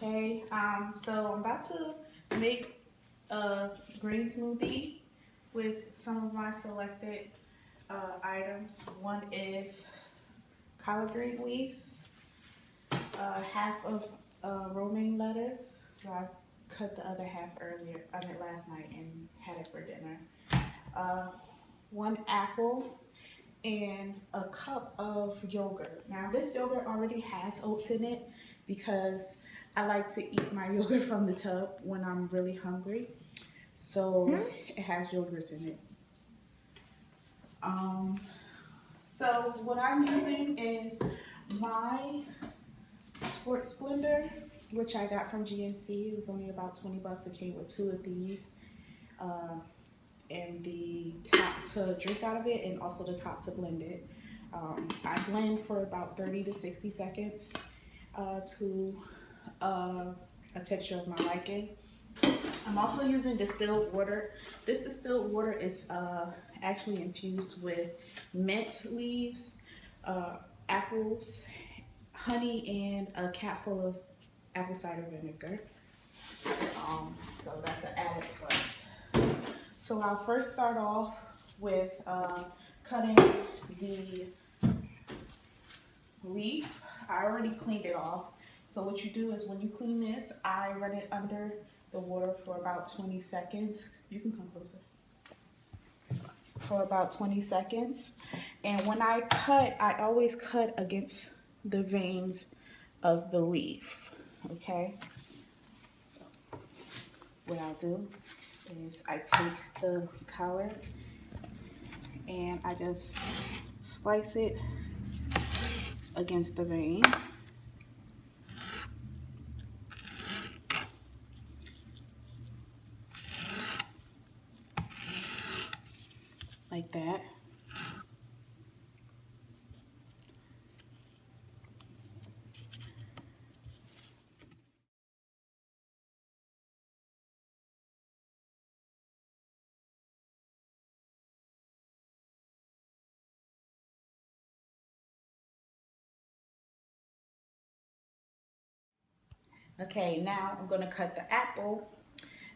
Hey, so I'm about to make a green smoothie with some of my selected items. One is collard green leaves, half of romaine lettuce. I cut the other half last night and had it for dinner. Uh, one apple and a cup of yogurt. Now this yogurt already has oats in it because I like to eat my yogurt from the tub when I'm really hungry. So it has yogurt in it. So what I'm using is my sports blender, which I got from GNC. It was only about 20 bucks. It came with two of these. And the top to drink out of it and also the top to blend it. I blend for about 30 to 60 seconds to a texture of my liking. I'm also using distilled water. This distilled water is actually infused with mint leaves, apples, honey, and a cap full of apple cider vinegar. So that's an added plus. So I'll first start off with cutting the leaf. I already cleaned it off. So what you do is when you clean this, I run it under the water for about 20 seconds. You can come closer. For about 20 seconds. And when I cut, I always cut against the veins of the leaf. Okay? So what I'll do is I take the collard and I just slice it against the vein. Like that. Okay, now I'm gonna cut the apple.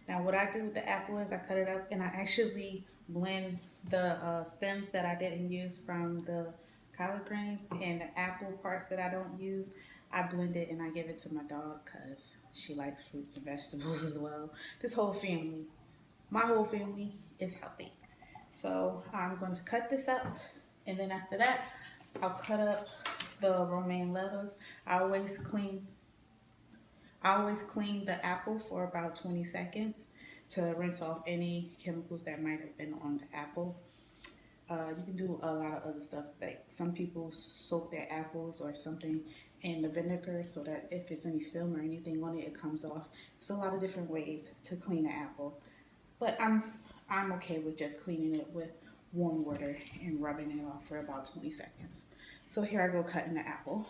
Now what I do with the apple is I cut it up and I actually blend the stems that I didn't use from the collard greens and the apple parts that I don't use. I blend it and I give it to my dog because she likes fruits and vegetables as well. This whole family, my whole family is healthy. So I'm going to cut this up and then after that, I'll cut up the romaine lettuce. I always clean the apple for about 20 seconds to rinse off any chemicals that might have been on the apple. You can do a lot of other stuff. Like some people soak their apples or something in the vinegar so that if there's any film or anything on it, it comes off. There's a lot of different ways to clean the apple. But I'm okay with just cleaning it with warm water and rubbing it off for about 20 seconds. So here I go cutting the apple.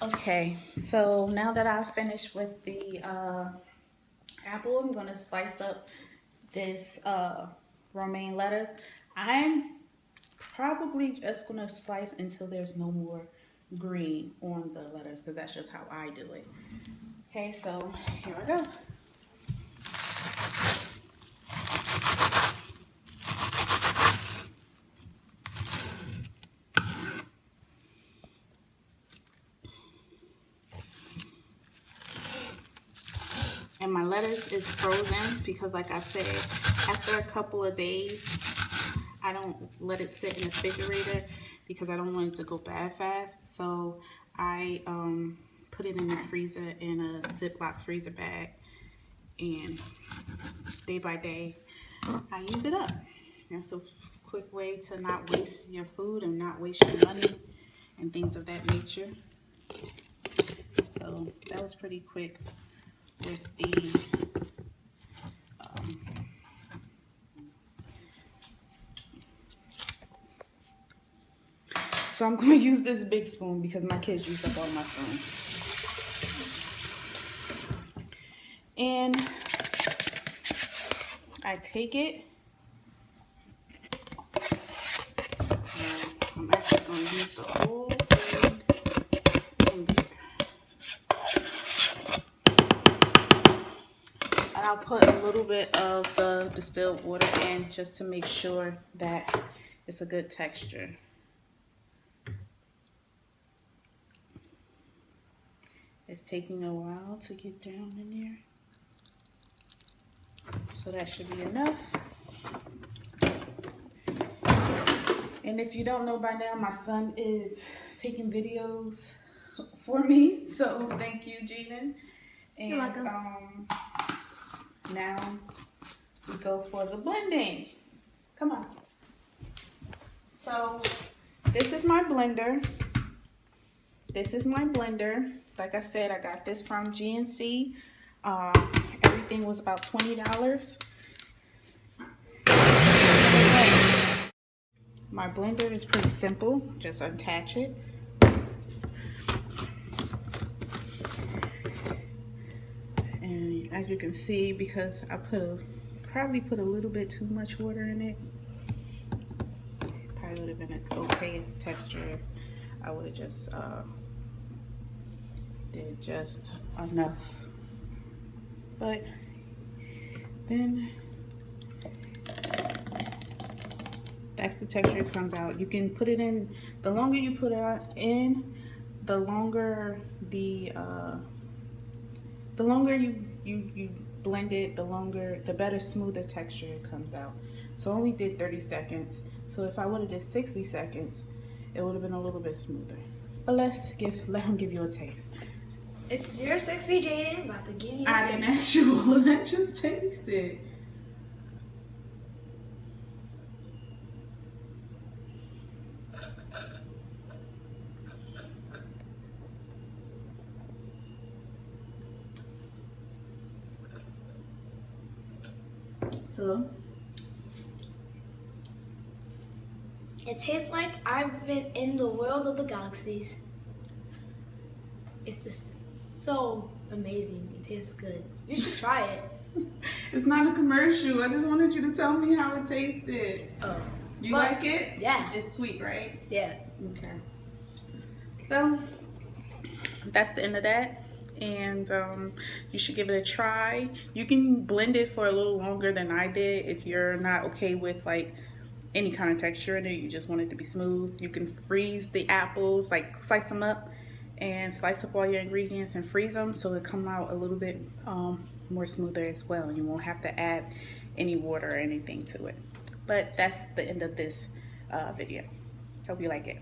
Okay, so now that I've finished with the apple, I'm gonna slice up this romaine lettuce. I'm probably just gonna slice until there's no more green on the lettuce because that's just how I do it. Okay, so here I go. And my lettuce is frozen because like I said, after a couple of days, I don't let it sit in the refrigerator because I don't want it to go bad fast. So I put it in the freezer in a Ziploc freezer bag, and day by day, I use it up. That's a quick way to not waste your food and not waste your money and things of that nature. So that was pretty quick with the so I'm going to use this big spoon because my kids used up all my spoons. And I take it. I'm actually going to use the whole thing in there. And I'll put a little bit of the distilled water in just to make sure that it's a good texture. It's taking a while to get down in there. So that should be enough. And if you don't know by now, my son is taking videos for me. So thank you, Jenan. And you're welcome. Now we go for the blending. Come on. So this is my blender. This is my blender. Like I said, I got this from GNC. Everything was about $20. My blender is pretty simple. Just attach it. And as you can see, because I probably put a little bit too much water in it. Probably would have been an okay texture. I would have just did just enough. But then that's the texture it comes out. You can put it in, the longer you put it in, the longer you blend it, the better, smoother texture it comes out. So I only did 30 seconds. So if I would have did 60 seconds, it would have been a little bit smoother. But let him give you a taste. It's 060 Jaden, about to give you a taste. I didn't ask you all of that, just taste it. So it tastes like I've been in the world of the galaxies. It's so amazing. It tastes good. You should try it. It's not a commercial. I just wanted you to tell me how it tasted. Oh. You like it? Yeah. It's sweet, right? Yeah. Okay. So that's the end of that. And you should give it a try. You can blend it for a little longer than I did if you're not okay with like any kind of texture in it. You just want it to be smooth. You can freeze the apples, like slice them up and slice up all your ingredients and freeze them so it come out a little bit more smoother as well. You won't have to add any water or anything to it. But that's the end of this video. Hope you like it.